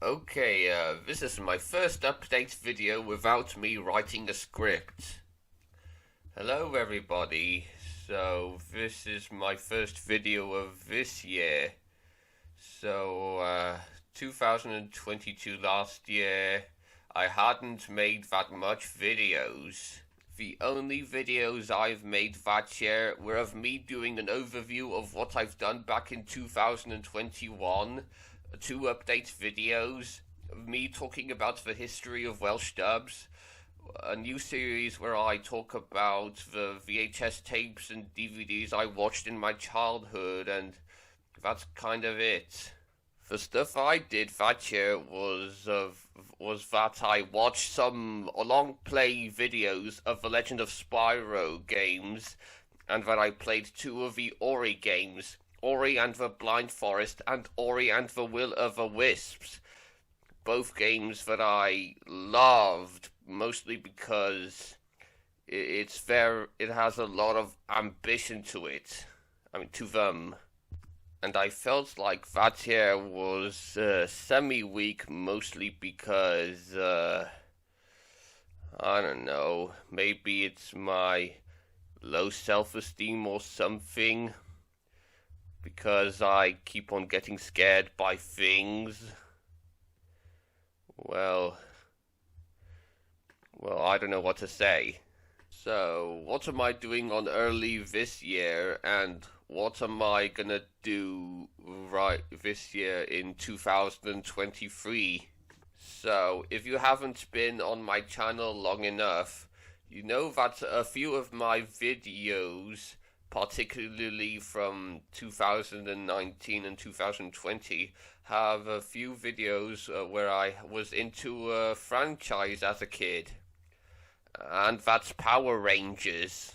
Okay, this is my first update video without me writing a script. Hello everybody, so this is my first video of this year. So, 2022 last year, I hadn't made that much videos. The only videos I've made that year were of me doing an overview of what I've done back in 2021, two update videos, of me talking about the history of Welsh dubs, a new series where I talk about the VHS tapes and DVDs I watched in my childhood, and that's kind of it. The stuff I did that year was that I watched some long play videos of the Legend of Spyro games, and that I played two of the Ori games, Ori and the Blind Forest and Ori and the Will of the Wisps. Both games that I loved, mostly because it has a lot of ambition to it. To them. And I felt like that year was semi-weak, mostly because, I don't know, maybe it's my low self-esteem or something, because I keep on getting scared by things. Well, I don't know what to say. So, what am I doing on early this year, and what am I gonna do right this year in 2023? So, if you haven't been on my channel long enough, you know that a few of my videos, particularly from 2019 and 2020, have a few videos where I was into a franchise as a kid. And that's Power Rangers.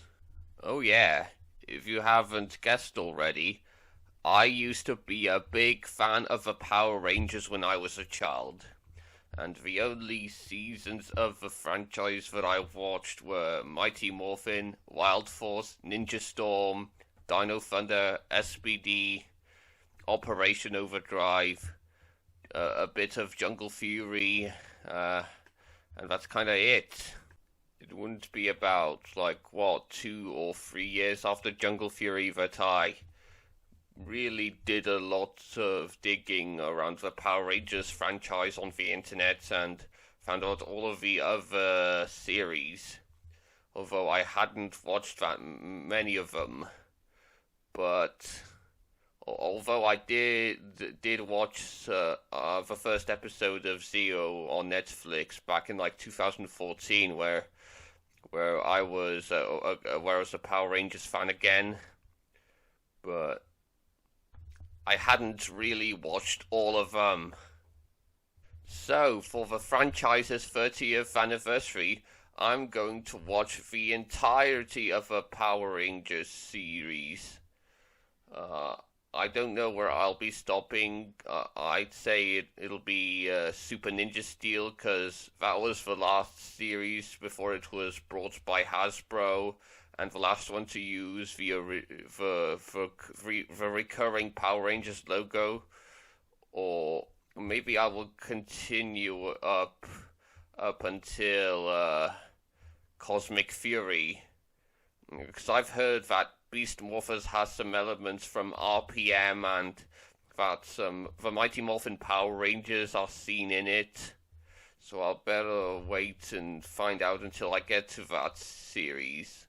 Oh yeah, if you haven't guessed already, I used to be a big fan of the Power Rangers when I was a child. And the only seasons of the franchise that I watched were Mighty Morphin, Wild Force, Ninja Storm, Dino Thunder, SPD, Operation Overdrive, a bit of Jungle Fury, and that's kind of it. It wouldn't be about, 2 or 3 years after Jungle Fury that I really did a lot of digging around the Power Rangers franchise on the internet and found out all of the other series, although I hadn't watched that many of them. But although I did watch the first episode of Zeo on Netflix back in 2014, where I was a Power Rangers fan again, but I hadn't really watched all of them. So, for the franchise's 30th anniversary, I'm going to watch the entirety of the Power Rangers series. I don't know where I'll be stopping. I'd say it'll be Super Ninja Steel, because that was the last series before it was brought by Hasbro, and the last one to use the recurring Power Rangers logo. Or maybe I will continue up until Cosmic Fury, because I've heard that Beast Morphers has some elements from RPM, and that the Mighty Morphin Power Rangers are seen in it. So I'll better wait and find out until I get to that series.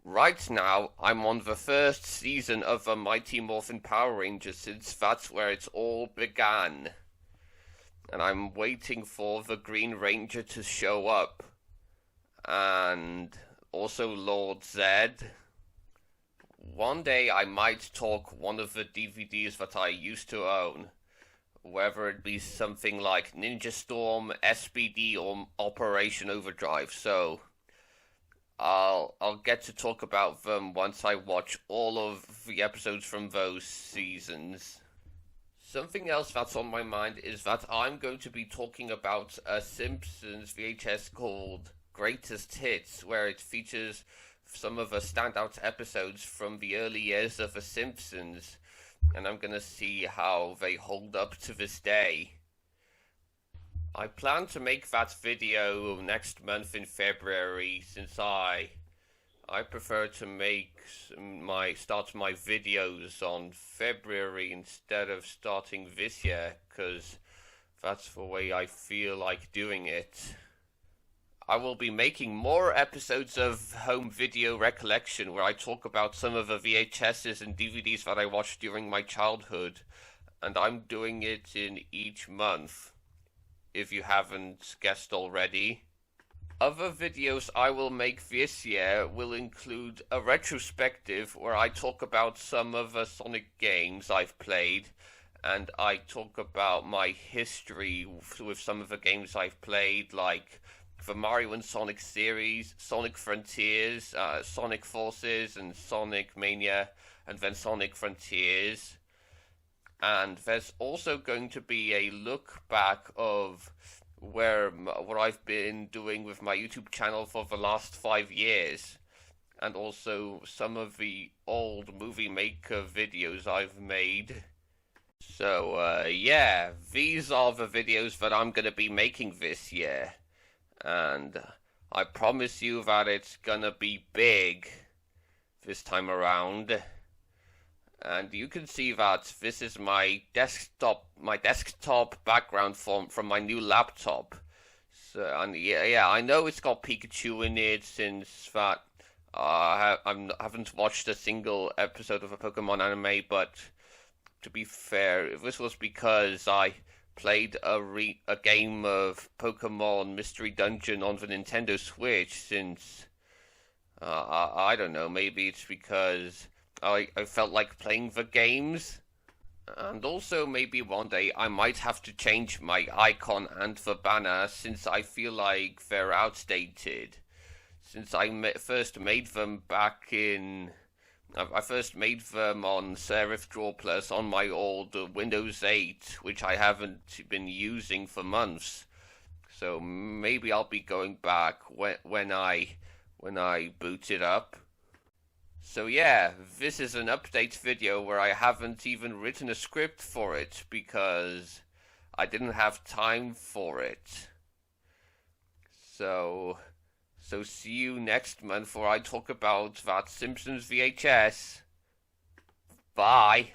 Right now, I'm on the first season of the Mighty Morphin Power Rangers, since that's where it all began. And I'm waiting for the Green Ranger to show up. And also Lord Zed. One day I might talk one of the DVDs that I used to own, whether it be something like Ninja Storm, SPD, or Operation Overdrive, so I'll get to talk about them once I watch all of the episodes from those seasons. Something else that's on my mind is that I'm going to be talking about a Simpsons VHS called Greatest Hits, where it features some of the standout episodes from the early years of The Simpsons, and I'm gonna see how they hold up to this day. I plan to make that video next month in February, since I prefer to start my videos on February instead of starting this year, because that's the way I feel like doing it. I will be making more episodes of Home Video Recollection, where I talk about some of the VHSs and DVDs that I watched during my childhood, and I'm doing it in each month, if you haven't guessed already. Other videos I will make this year will include a retrospective where I talk about some of the Sonic games I've played, and I talk about my history with some of the games I've played, like the Mario and Sonic series, Sonic Frontiers, Sonic Forces, and Sonic Mania, and then Sonic Frontiers. And there's also going to be a look back of what I've been doing with my YouTube channel for the last 5 years, and also some of the old Movie Maker videos I've made. So yeah, these are the videos that I'm going to be making this year, and I promise you that it's gonna be big this time around. And you can see that this is my desktop background from my new laptop. So, and yeah, I know it's got Pikachu in it, since that I haven't watched a single episode of a Pokemon anime, but to be fair, this was because I played a game of Pokemon Mystery Dungeon on the Nintendo Switch, since I don't know, maybe it's because I felt like playing the games. And also maybe one day I might have to change my icon and the banner, since I feel like they're outdated. Since I first made them I first made them on Serif Draw Plus on my old Windows 8, which I haven't been using for months. So maybe I'll be going back when I boot it up. So yeah, this is an update video where I haven't even written a script for it, because I didn't have time for it. So see you next month where I talk about that Simpsons VHS. Bye.